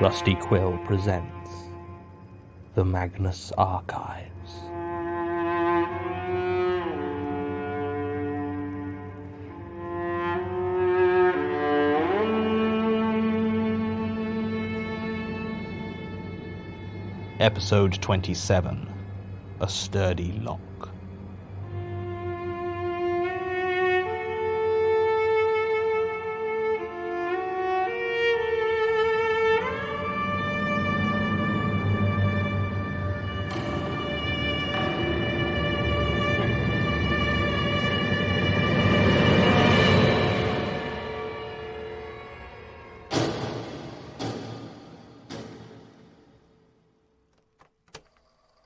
Rusty Quill presents The Magnus Archives. Episode 27, A Sturdy Lock.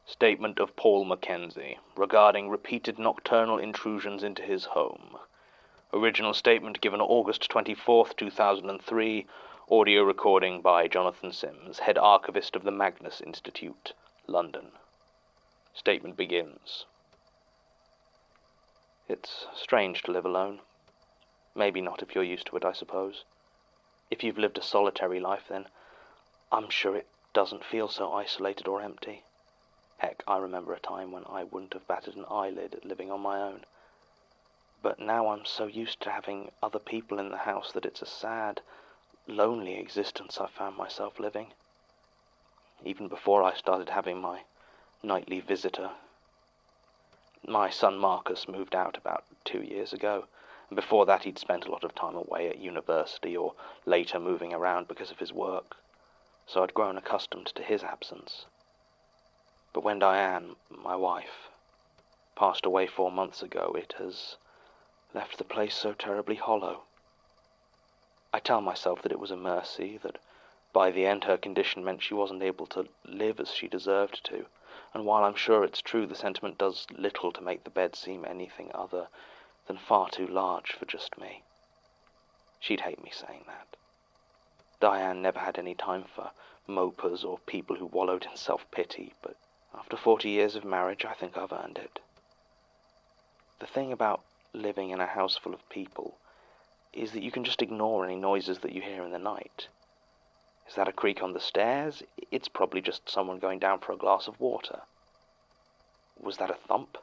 Statement of Paul Mackenzie regarding repeated nocturnal intrusions into his home. Original statement given August 24th, 2003. Audio recording by Jonathan Sims, head archivist of the Magnus Institute, London. Statement begins. It's strange to live alone. Maybe not if you're used to it, I suppose. If you've lived a solitary life, then I'm sure it doesn't feel so isolated or empty. Heck, I remember a time when I wouldn't have batted an eyelid at living on my own. But now I'm so used to having other people in the house that it's a sad, lonely existence I found myself living. Even before I started having my nightly visitor. My son Marcus moved out about 2 years ago, and before that he'd spent a lot of time away at university or later moving around because of his work, so I'd grown accustomed to his absence. But when Diane, my wife, passed away 4 months ago, it has left the place so terribly hollow. I tell myself that it was a mercy, that by the end her condition meant she wasn't able to live as she deserved to, and while I'm sure it's true the sentiment does little to make the bed seem anything other than far too large for just me. She'd hate me saying that. Diane never had any time for mopers or people who wallowed in self-pity, but after 40 years of marriage, I think I've earned it. The thing about living in a house full of people is that you can just ignore any noises that you hear in the night. Is that a creak on the stairs? It's probably just someone going down for a glass of water. Was that a thump?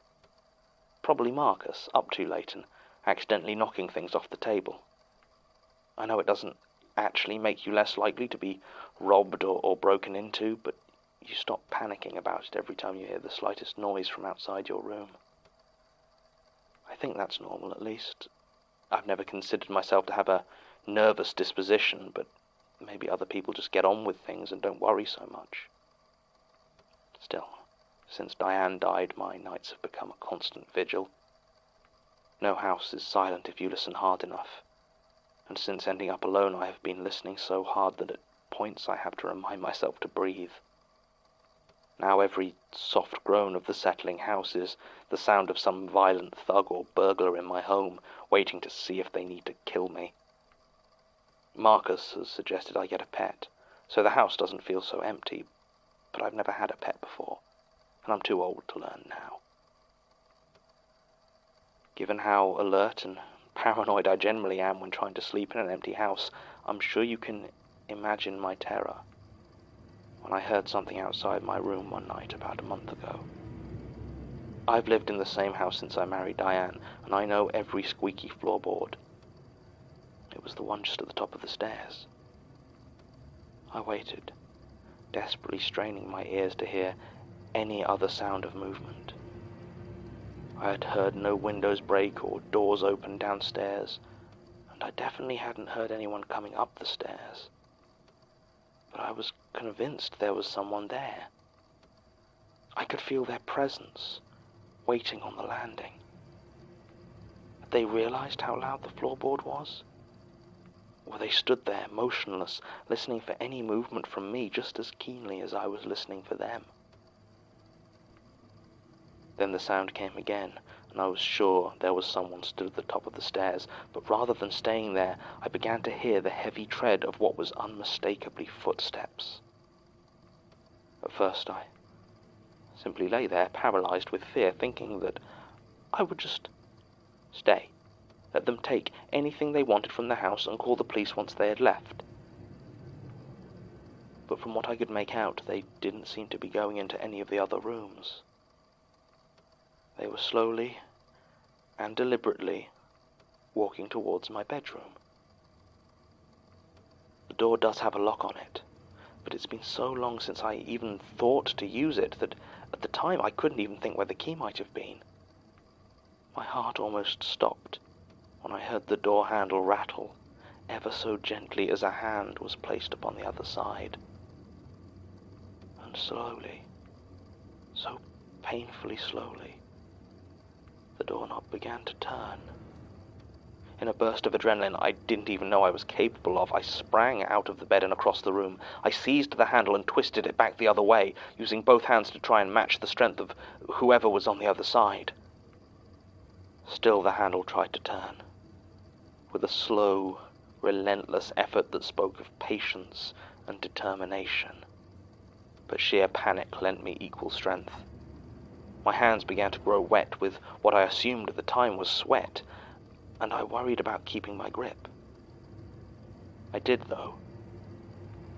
Probably Marcus, up too late and accidentally knocking things off the table. I know it doesn't actually make you less likely to be robbed or broken into, but you stop panicking about it every time you hear the slightest noise from outside your room. I think that's normal, at least. I've never considered myself to have a nervous disposition, but maybe other people just get on with things and don't worry so much. Still, since Diane died, my nights have become a constant vigil. No house is silent if you listen hard enough, and since ending up alone I have been listening so hard that at points I have to remind myself to breathe. Now every soft groan of the settling house is the sound of some violent thug or burglar in my home, waiting to see if they need to kill me. Marcus has suggested I get a pet, so the house doesn't feel so empty, but I've never had a pet before, and I'm too old to learn now. Given how alert and paranoid I generally am when trying to sleep in an empty house, I'm sure you can imagine my terror when I heard something outside my room one night about a month ago. I've lived in the same house since I married Diane, and I know every squeaky floorboard. It was the one just at the top of the stairs. I waited, desperately straining my ears to hear any other sound of movement. I had heard no windows break or doors open downstairs, and I definitely hadn't heard anyone coming up the stairs. But I was convinced there was someone there. I could feel their presence, waiting on the landing. Had they realized how loud the floorboard was? Or they stood there, motionless, listening for any movement from me just as keenly as I was listening for them? Then the sound came again, and I was sure there was someone stood at the top of the stairs, but rather than staying there, I began to hear the heavy tread of what was unmistakably footsteps. At first I simply lay there, paralyzed with fear, thinking that I would just stay, let them take anything they wanted from the house and call the police once they had left. but from what I could make out, they didn't seem to be going into any of the other rooms. They were slowly and deliberately walking towards my bedroom. The door does have a lock on it, but it's been so long since I even thought to use it that at the time I couldn't even think where the key might have been. My heart almost stopped when I heard the door handle rattle ever so gently as a hand was placed upon the other side. And slowly, so painfully slowly, the doorknob began to turn. In a burst of adrenaline I didn't even know I was capable of, I sprang out of the bed and across the room. I seized the handle and twisted it back the other way, using both hands to try and match the strength of whoever was on the other side. Still the handle tried to turn, with a slow, relentless effort that spoke of patience and determination. But sheer panic lent me equal strength. My hands began to grow wet with what I assumed at the time was sweat, and I worried about keeping my grip. I did, though.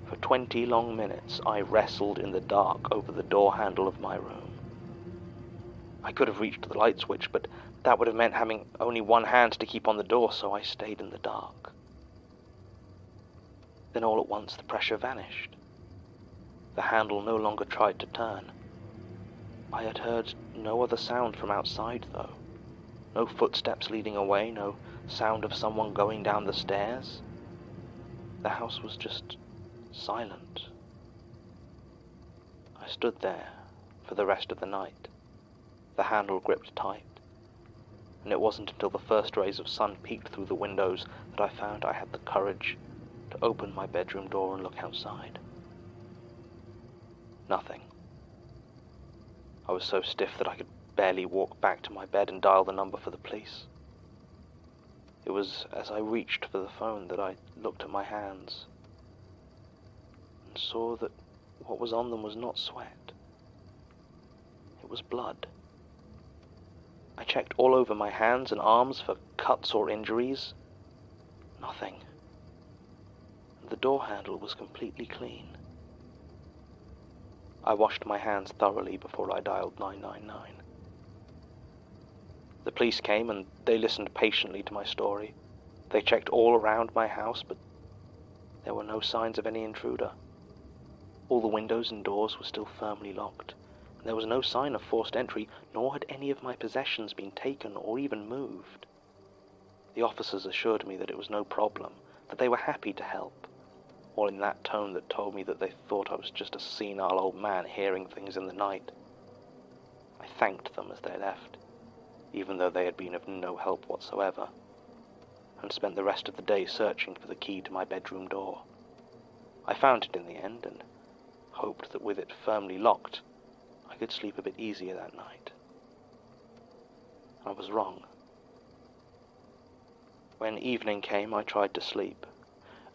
For 20 long minutes I wrestled in the dark over the door handle of my room. I could have reached the light switch, but that would have meant having only one hand to keep on the door, so I stayed in the dark. Then all at once the pressure vanished. The handle no longer tried to turn. I had heard no other sound from outside, though. No footsteps leading away, no sound of someone going down the stairs. The house was just silent. I stood there for the rest of the night, the handle gripped tight, and it wasn't until the first rays of sun peeked through the windows that I found I had the courage to open my bedroom door and look outside. Nothing. I was so stiff that I could barely walk back to my bed and dial the number for the police. It was as I reached for the phone that I looked at my hands and saw that what was on them was not sweat. It was blood. I checked all over my hands and arms for cuts or injuries. Nothing. The door handle was completely clean. I washed my hands thoroughly before I dialed 999. The police came and they listened patiently to my story. They checked all around my house, but there were no signs of any intruder. All the windows and doors were still firmly locked, and there was no sign of forced entry, nor had any of my possessions been taken or even moved. The officers assured me that it was no problem, that they were happy to help, all in that tone that told me that they thought I was just a senile old man hearing things in the night. I thanked them as they left, even though they had been of no help whatsoever, and spent the rest of the day searching for the key to my bedroom door. I found it in the end, and hoped that with it firmly locked, I could sleep a bit easier that night. I was wrong. When evening came, I tried to sleep.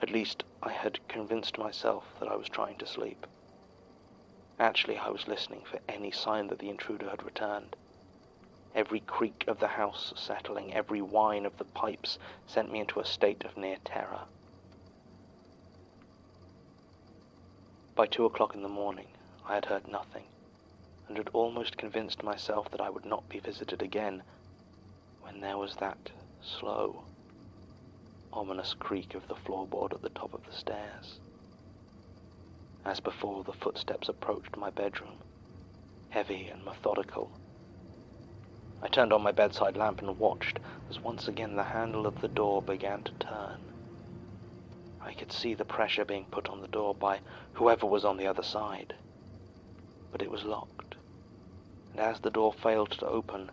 At least, I had convinced myself that I was trying to sleep. Actually, I was listening for any sign that the intruder had returned. Every creak of the house settling, every whine of the pipes sent me into a state of near terror. By 2 o'clock in the morning, I had heard nothing, and had almost convinced myself that I would not be visited again, when there was that slow, ominous creak of the floorboard at the top of the stairs. As before, the footsteps approached my bedroom, heavy and methodical. I turned on my bedside lamp and watched as once again the handle of the door began to turn. I could see the pressure being put on the door by whoever was on the other side, but it was locked, and as the door failed to open,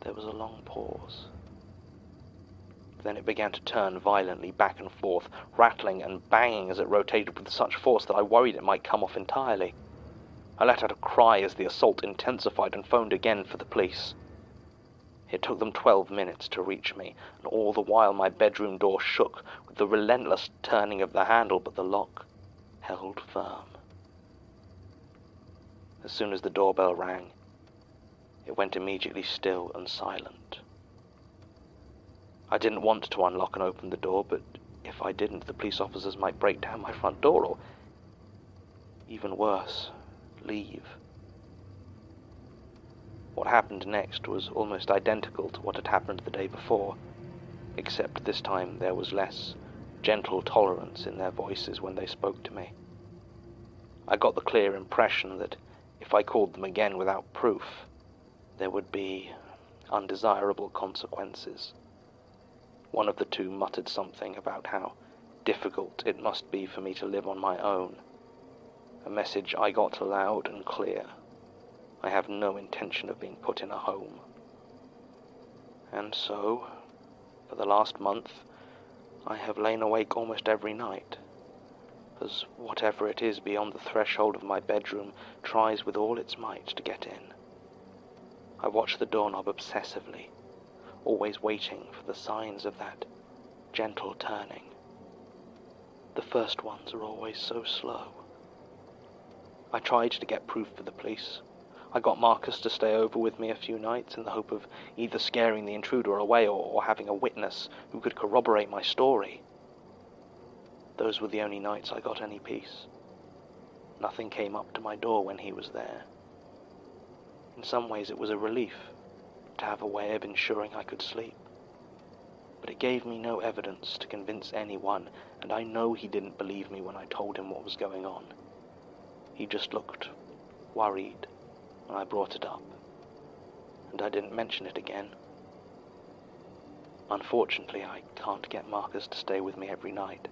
there was a long pause. Then it began to turn violently back and forth, rattling and banging as it rotated with such force that I worried it might come off entirely. I let out a cry as the assault intensified and phoned again for the police. It took them 12 minutes to reach me, and all the while my bedroom door shook with the relentless turning of the handle, but the lock held firm. As soon as the doorbell rang, it went immediately still and silent. I didn't want to unlock and open the door, but if I didn't, the police officers might break down my front door, or Even worse, leave. What happened next was almost identical to what had happened the day before, except this time there was less gentle tolerance in their voices when they spoke to me. I got the clear impression that if I called them again without proof, there would be undesirable consequences. One of the two muttered something about how difficult it must be for me to live on my own, a message I got loud and clear. I have no intention of being put in a home. And so, for the last month, I have lain awake almost every night, as whatever it is beyond the threshold of my bedroom tries with all its might to get in. I watch the doorknob obsessively, always waiting for the signs of that gentle turning. The first ones are always so slow. I tried to get proof for the police. I got Marcus to stay over with me a few nights in the hope of either scaring the intruder away or having a witness who could corroborate my story. Those were the only nights I got any peace. Nothing came up to my door when he was there. In some ways it was a relief to have a way of ensuring I could sleep. But it gave me no evidence to convince anyone, and I know he didn't believe me when I told him what was going on. He just looked worried when I brought it up, and I didn't mention it again. Unfortunately, I can't get Marcus to stay with me every night.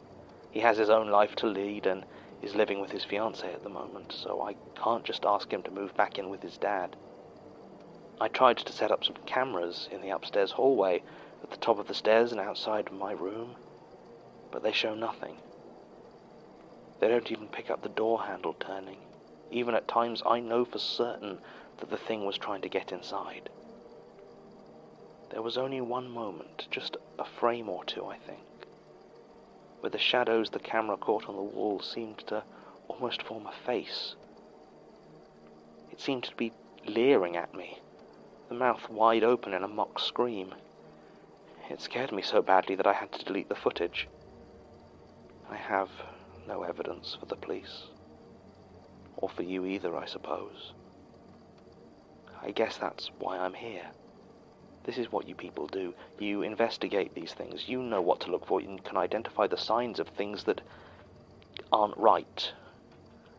He has his own life to lead and is living with his fiancée at the moment, so I can't just ask him to move back in with his dad. I tried to set up some cameras in the upstairs hallway, at the top of the stairs and outside of my room, but they show nothing. They don't even pick up the door handle turning. Even at times I know for certain that the thing was trying to get inside. There was only one moment, just a frame or two, I think, where the shadows the camera caught on the wall seemed to almost form a face. It seemed to be leering at me, the mouth wide open in a mock scream. It scared me so badly that I had to delete the footage. I have no evidence for the police. Or for you either, I suppose. I guess that's why I'm here. This is what you people do. You investigate these things. You know what to look for. You can identify the signs of things that aren't right.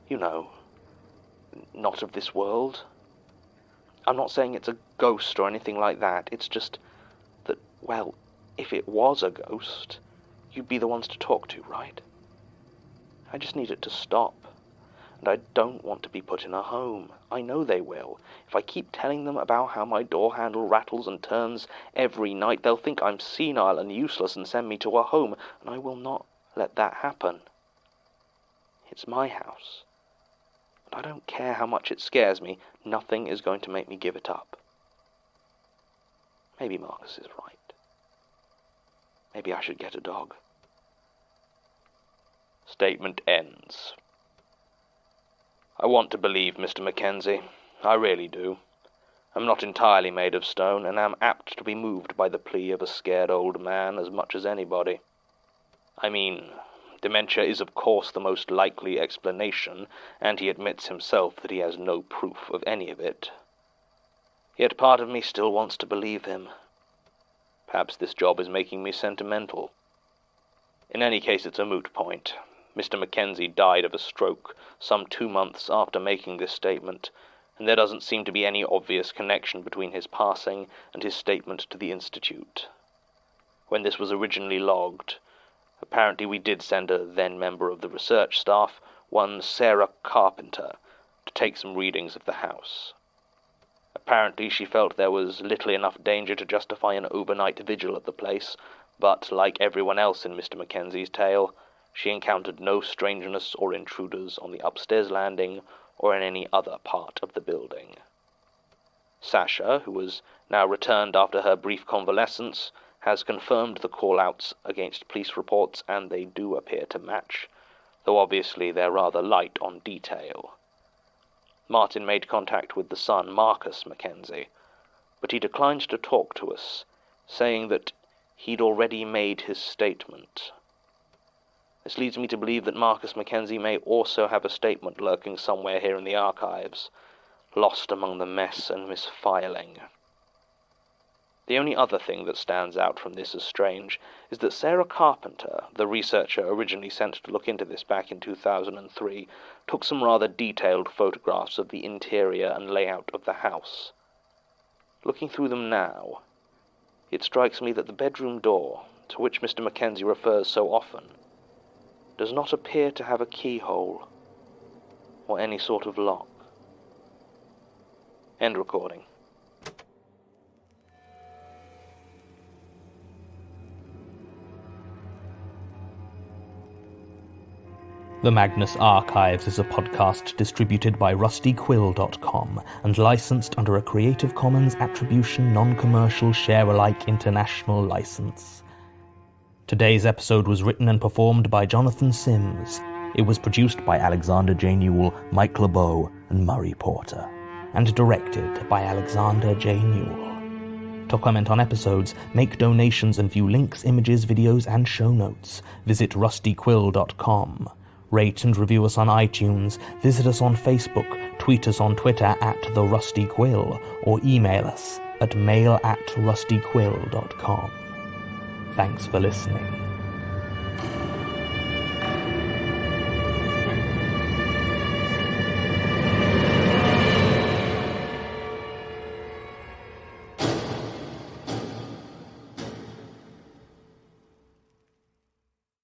You know, not of this world. I'm not saying it's a ghost or anything like that. It's just that, well, if it was a ghost, you'd be the ones to talk to, right? I just need it to stop. And I don't want to be put in a home. I know they will. If I keep telling them about how my door handle rattles and turns every night, they'll think I'm senile and useless and send me to a home, and I will not let that happen. It's my house. And I don't care how much it scares me, nothing is going to make me give it up. Maybe Marcus is right. Maybe I should get a dog. Statement ends. I want to believe Mr. Mackenzie. I really do. I'm not entirely made of stone, and am apt to be moved by the plea of a scared old man as much as anybody. I mean, dementia is of course the most likely explanation, and he admits himself that he has no proof of any of it. Yet part of me still wants to believe him. Perhaps this job is making me sentimental. In any case, it's a moot point. Mr. Mackenzie died of a stroke some 2 months after making this statement, and there doesn't seem to be any obvious connection between his passing and his statement to the Institute. When this was originally logged, apparently we did send a then-member of the research staff, one Sarah Carpenter, to take some readings of the house. Apparently she felt there was little enough danger to justify an overnight vigil at the place, but, like everyone else in Mr. Mackenzie's tale, she encountered no strangeness or intruders on the upstairs landing or in any other part of the building. Sasha, who was now returned after her brief convalescence, has confirmed the call-outs against police reports, and they do appear to match, though obviously they're rather light on detail. Martin made contact with the son, Marcus Mackenzie, but he declined to talk to us, saying that he'd already made his statement. This leads me to believe that Marcus Mackenzie may also have a statement lurking somewhere here in the archives, lost among the mess and misfiling. The only other thing that stands out from this as strange is that Sarah Carpenter, the researcher originally sent to look into this back in 2003, took some rather detailed photographs of the interior and layout of the house. Looking through them now, it strikes me that the bedroom door, to which Mr. Mackenzie refers so often, does not appear to have a keyhole or any sort of lock. End recording. The Magnus Archives is a podcast distributed by rustyquill.com and licensed under a Creative Commons Attribution Non-Commercial Share-alike International License. Today's episode was written and performed by Jonathan Sims. It was produced by Alexander J. Newell, Mike LeBeau, and Murray Porter, and directed by Alexander J. Newell. To comment on episodes, make donations, and view links, images, videos, and show notes, visit rustyquill.com. Rate and review us on iTunes, visit us on Facebook, tweet us on Twitter @The Rusty Quill, or email us at mail@rustyquill.com. Thanks for listening.